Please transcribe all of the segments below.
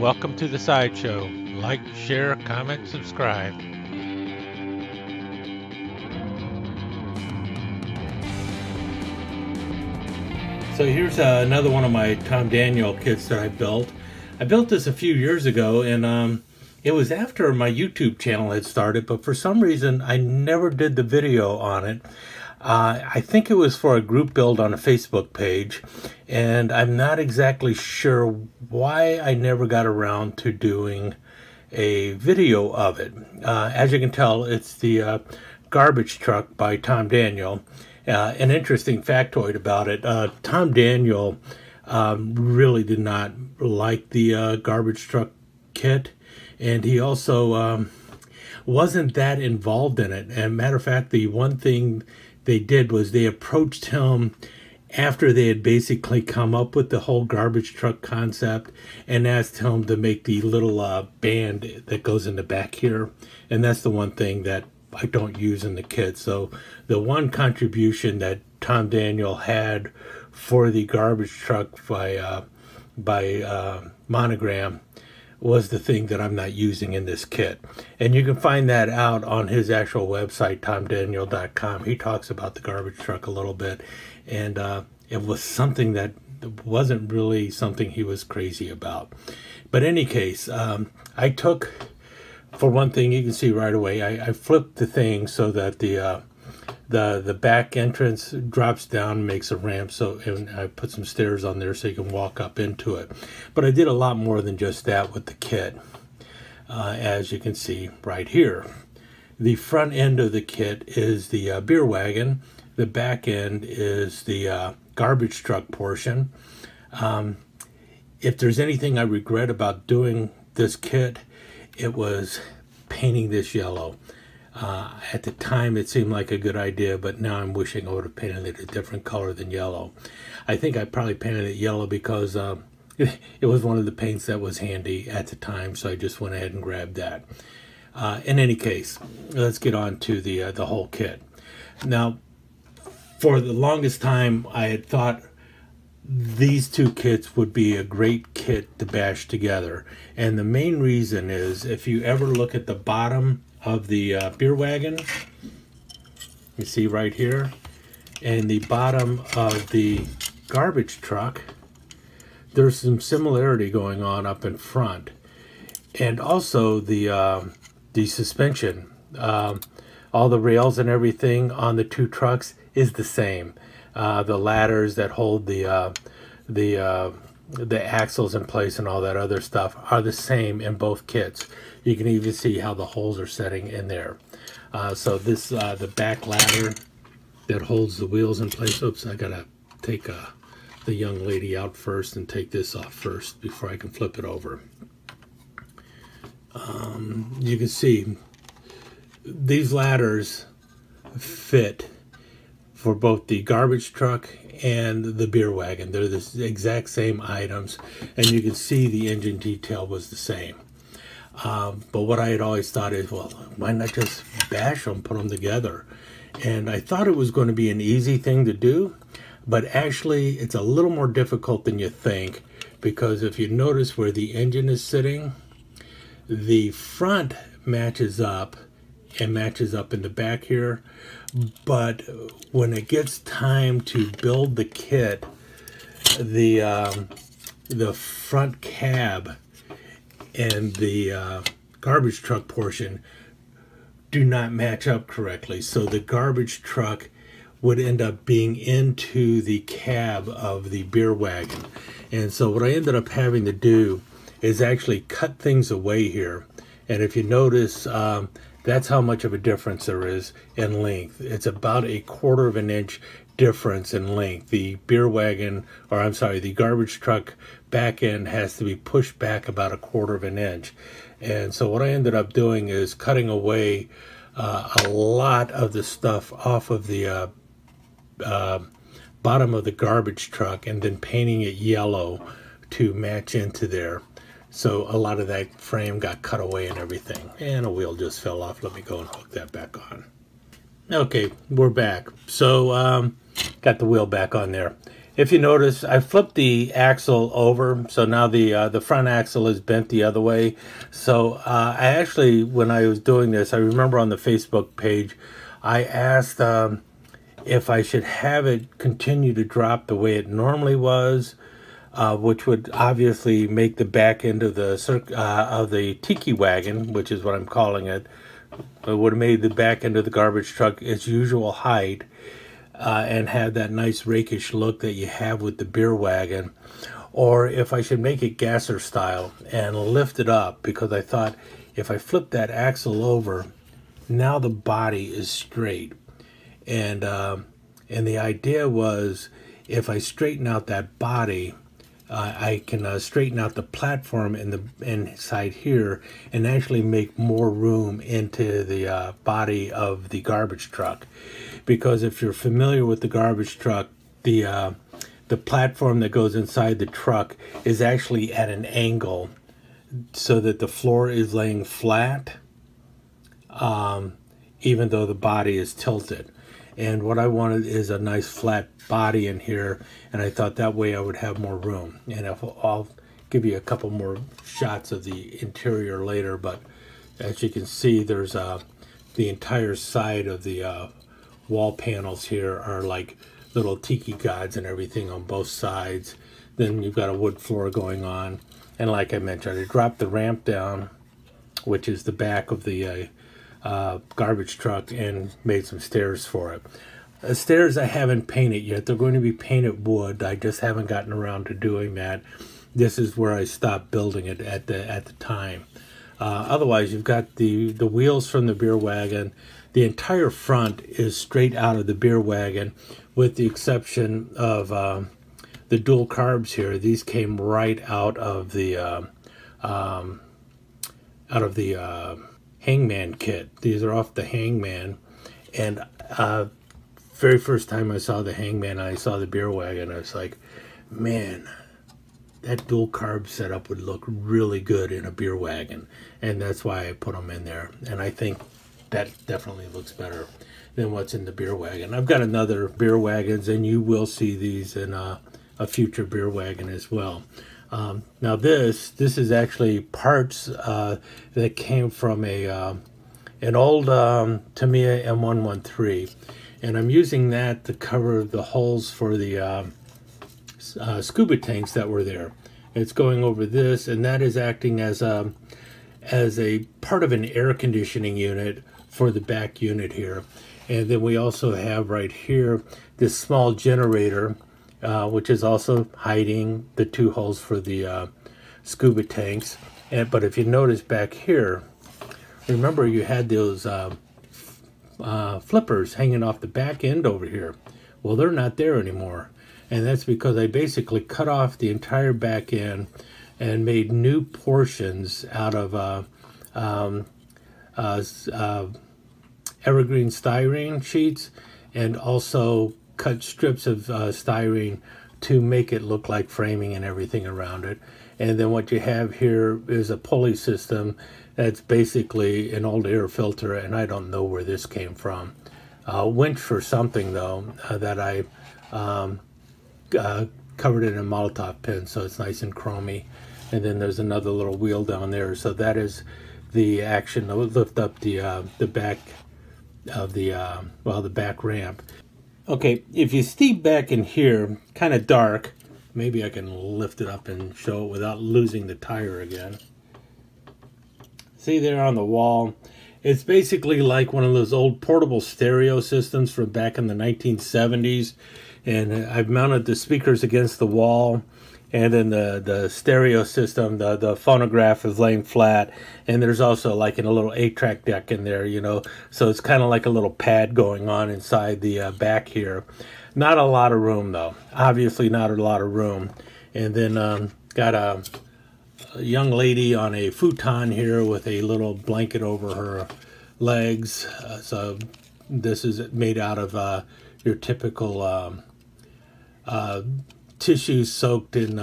welcome to the sideshow. Like, share, comment, subscribe. So here's another one of my Tom Daniel kits that I built. I built this a few years ago, and it was after my YouTube channel had started, but for some reason I never did the video on it. I think it was for a group build on a Facebook page, and I'm not exactly sure why I never got around to doing a video of it. As you can tell, it's the garbage truck by Tom Daniel. An interesting factoid about it, Tom Daniel really did not like the garbage truck kit, and he also wasn't that involved in it. And matter of fact, the one thing they did was they approached him after they had basically come up with the whole garbage truck concept and asked him to make the little band that goes in the back here. And that's the one thing that I don't use in the kit. So the one contribution that Tom Daniel had for the garbage truck by Monogram was the thing that I'm not using in this kit. And you can find that out on his actual website, tomdaniel.com. He talks about the garbage truck a little bit, and it was something that wasn't really something he was crazy about. But in any case, I took, for one thing, you can see right away, I flipped the thing so that the back entrance drops down, makes a ramp, and I put some stairs on there so you can walk up into it. But I did a lot more than just that with the kit, as you can see right here. The front end of the kit is the beer wagon. The back end is the garbage truck portion. If there's anything I regret about doing this kit, it was painting this yellow. At the time it seemed like a good idea, but now I'm wishing I would have painted it a different color than yellow. I think I probably painted it yellow because it was one of the paints that was handy at the time, so I just went ahead and grabbed that. In any case, let's get on to the whole kit. Now, for the longest time I had thought these two kits would be a great kit to bash together, and the main reason is if you ever look at the bottom of the beer wagon, you see right here, and the bottom of the garbage truck, there's some similarity going on up in front. And also the suspension, all the rails and everything on the two trucks is the same. The ladders that hold the axles in place and all that other stuff are the same in both kits. You can even see how the holes are setting in there. So this the back ladder that holds the wheels in place. Oops, I gotta take the young lady out first and take this off first before I can flip it over. You can see these ladders fit for both the garbage truck and the beer wagon. They're the exact same items, and you can see the engine detail was the same. But what I had always thought is, well, why not just bash them, put them together? And I thought it was going to be an easy thing to do, but actually it's a little more difficult than you think, because if you notice where the engine is sitting, the front matches up and matches up in the back here, but when it gets time to build the kit, the front cab and the garbage truck portion do not match up correctly. So the garbage truck would end up being into the cab of the beer wagon. And so what I ended up having to do is actually cut things away here. And if you notice, that's how much of a difference there is in length. It's about 1/4 of an inch difference in length. The beer wagon, or I'm sorry, the garbage truck back end has to be pushed back about 1/4 of an inch. And so what I ended up doing is cutting away a lot of the stuff off of the bottom of the garbage truck and then painting it yellow to match into there. So a lot of that frame got cut away and everything. And a wheel just fell off. Let me go and hook that back on. Okay, we're back. So got the wheel back on there. if you notice, I flipped the axle over, so now the front axle is bent the other way. So I actually, when I was doing this, I remember on the Facebook page, I asked if I should have it continue to drop the way it normally was, which would obviously make the back end of the Tiki wagon, which is what I'm calling it, would have made the back end of the garbage truck its usual height, and have that nice rakish look that you have with the beer wagon, or if I should make it gasser style and lift it up, because I thought if I flip that axle over, now the body is straight, and the idea was if I straighten out that body, I can straighten out the platform in the inside here and actually make more room into the body of the garbage truck. Because if you're familiar with the garbage truck, the platform that goes inside the truck is actually at an angle so that the floor is laying flat, even though the body is tilted. And what I wanted is a nice flat body in here, and I thought that way I would have more room. And I'll give you a couple more shots of the interior later, but as you can see, there's the entire side of the wall panels here are like little tiki gods and everything on both sides. Then you've got a wood floor going on, and like I mentioned, I dropped the ramp down, which is the back of the garbage truck, and made some stairs for it. The stairs I haven't painted yet. They're going to be painted wood. I just haven't gotten around to doing that. This is where I stopped building it at the time. Otherwise, you've got the wheels from the beer wagon. The entire front is straight out of the beer wagon, with the exception of the dual carbs here. These came right out of the Hangman kit. These are off the Hangman, and very first time I saw the Hangman, I saw the beer wagon, I was like, man, that dual carb setup would look really good in a beer wagon, and that's why I put them in there. And I think that definitely looks better than what's in the beer wagon. I've got another beer wagons, and you will see these in a future beer wagon as well. Now this is actually parts that came from an old Tamiya M113, and I'm using that to cover the holes for the scuba tanks that were there. It's going over this, and that is acting as a part of an air conditioning unit for the back unit here. And then we also have right here this small generator, which is also hiding the two holes for the scuba tanks. But if you notice back here, remember you had those flippers hanging off the back end over here. Well, they're not there anymore. And that's because I basically cut off the entire back end and made new portions out of evergreen styrene sheets, and also cut strips of styrene to make it look like framing and everything around it. And then what you have here is a pulley system that's basically an old air filter, and I don't know where this came from. Winch for something though, that I covered it in Molotov pin, so it's nice and chromy. And then there's another little wheel down there, so that is the action to lift up the back of the back ramp. Okay, if you see back in here, kind of dark, maybe I can lift it up and show it without losing the tire again. See there on the wall, it's basically like one of those old portable stereo systems from back in the 1970s. And I've mounted the speakers against the wall, and then the stereo system, the phonograph is laying flat, and there's also like a little 8-track deck in there, you know, so it's kind of like a little pad going on inside the back here. Not a lot of room though, obviously not a lot of room. And then got a young lady on a futon here with a little blanket over her legs. So this is made out of your typical tissue soaked in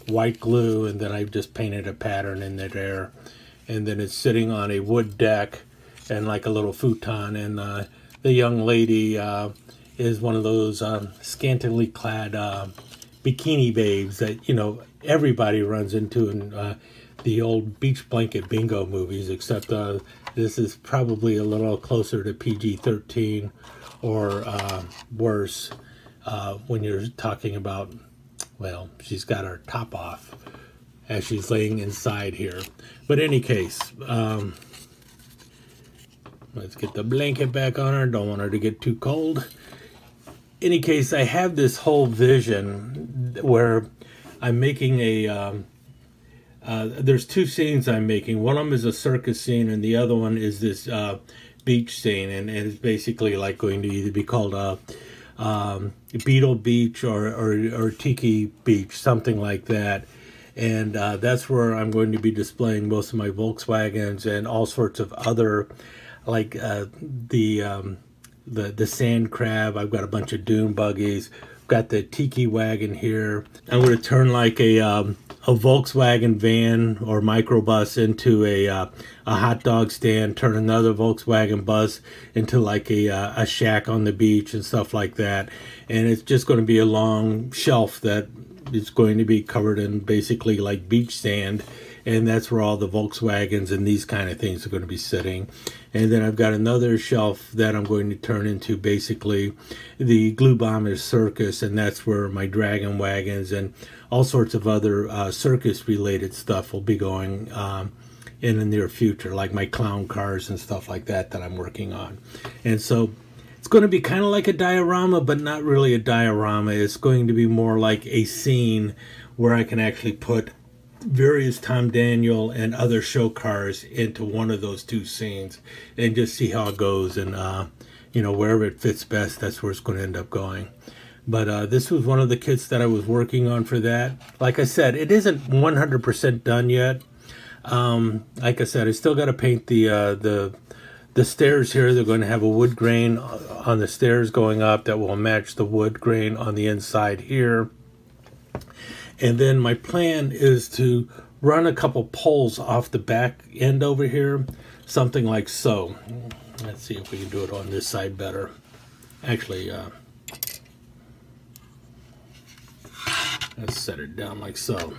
white glue, and then I've just painted a pattern in there. And then it's sitting on a wood deck and like a little futon, and the young lady is one of those scantily clad bikini babes that, you know, everybody runs into in the old beach blanket bingo movies, except this is probably a little closer to PG-13 or worse when you're talking about, well, she's got her top off as she's laying inside here. But in any case, let's get the blanket back on her. Don't want her to get too cold. In any case, I have this whole vision where I'm making a, there's two scenes I'm making. One of them is a circus scene, and the other one is this beach scene, and it's basically like going to either be called Beetle Beach or Tiki Beach, something like that. And that's where I'm going to be displaying most of my Volkswagens and all sorts of other, like the sand crab. I've got a bunch of dune buggies. Got the Tiki wagon here. I'm going to turn like a Volkswagen van or microbus into a hot dog stand. Turn another Volkswagen bus into like a shack on the beach and stuff like that. And it's just going to be a long shelf that is going to be covered in basically like beach sand. And that's where all the Volkswagens and these kind of things are going to be sitting. And then I've got another shelf that I'm going to turn into basically the Glue Bombers Circus, and that's where my Dragon Wagons and all sorts of other circus-related stuff will be going in the near future, like my clown cars and stuff like that that I'm working on. And so it's going to be kind of like a diorama, but not really a diorama. It's going to be more like a scene where I can actually put various Tom Daniel and other show cars into one of those two scenes and just see how it goes. And you know, wherever it fits best, that's where it's going to end up going. But this was one of the kits that I was working on for that. Like I said, it isn't 100% done yet. Like I said, I still got to paint the stairs here. They're going to have a wood grain on the stairs going up that will match the wood grain on the inside here. And then my plan is to run a couple poles off the back end over here, something like so. Let's see if we can do it on this side better. Actually, let's set it down like so.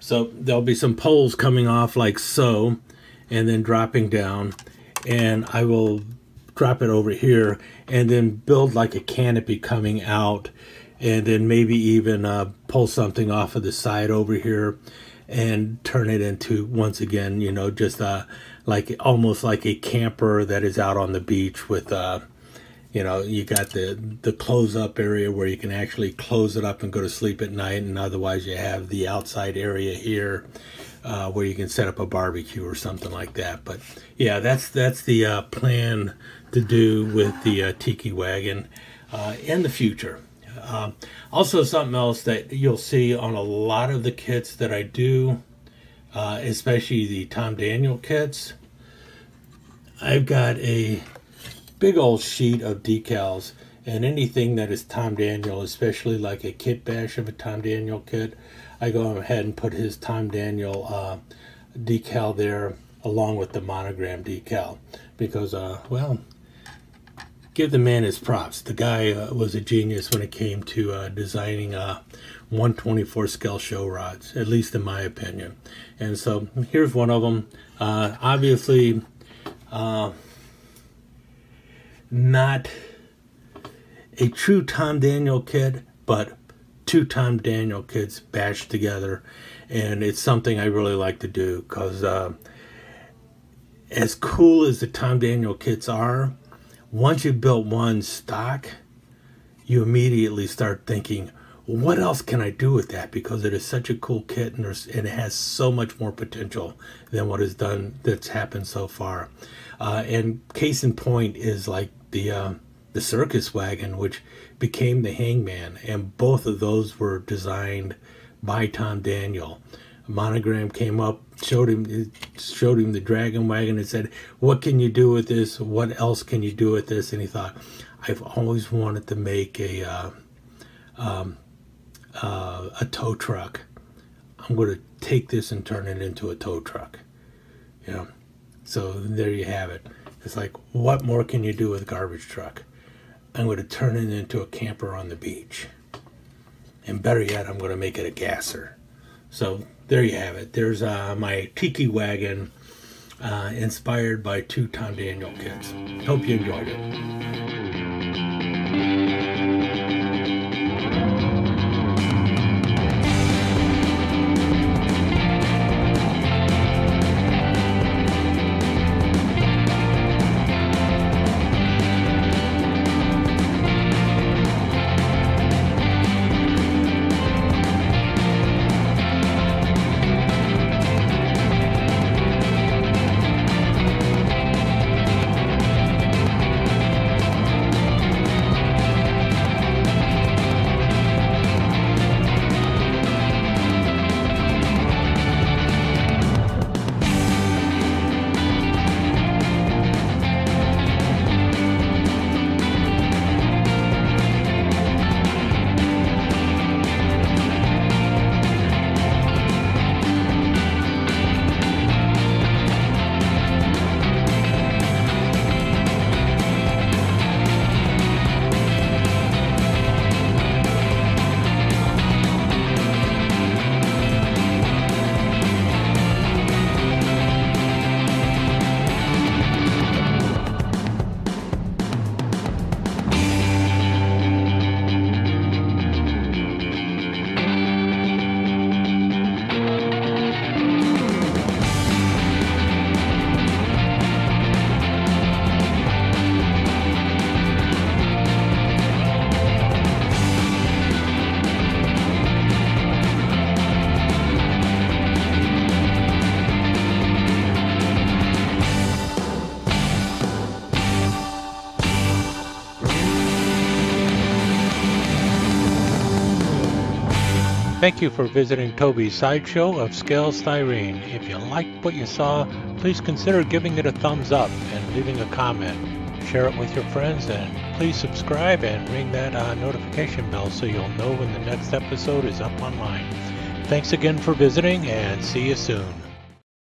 So there'll be some poles coming off like so, and then dropping down, and I will drop it over here and then build like a canopy coming out, and then maybe even pull something off of the side over here and turn it into, once again, you know, just like almost like a camper that is out on the beach with you know, you got the close up area where you can actually close it up and go to sleep at night, and otherwise you have the outside area here where you can set up a barbecue or something like that. But yeah, that's the plan to do with the Tiki wagon in the future. Also, something else that you'll see on a lot of the kits that I do, especially the Tom Daniel kits, I've got a big old sheet of decals, and anything that is Tom Daniel, especially like a kit bash of a Tom Daniel kit, I go ahead and put his Tom Daniel decal there along with the Monogram decal, because well, give the man his props. The guy was a genius when it came to designing 1/24 scale show rods, at least in my opinion. And so here's one of them. Obviously not a true Tom Daniel kit, but two Tom Daniel kits bashed together, and it's something I really like to do, because as cool as the Tom Daniel kits are, once you've built one stock, you immediately start thinking, what else can I do with that? Because it is such a cool kit, and it has so much more potential than what is done, that's happened so far. And case in point is like the circus wagon, which became the Hangman, and both of those were designed by Tom Daniel. Monogram came up, showed him the Dragon Wagon, and said, what can you do with this? What else can you do with this? And he thought, I've always wanted to make a tow truck. I'm going to take this and turn it into a tow truck. You know, so there you have it. It's like, what more can you do with a garbage truck? I'm going to turn it into a camper on the beach. And better yet, I'm going to make it a gasser. So there you have it. There's my Tiki Wagon, inspired by 2 Tom Daniel kits. Hope you enjoyed it. Thank you for visiting Toby's Sideshow of Scale Styrene. If you liked what you saw, please consider giving it a thumbs up and leaving a comment. Share it with your friends, and please subscribe and ring that notification bell so you'll know when the next episode is up online. Thanks again for visiting, and see you soon.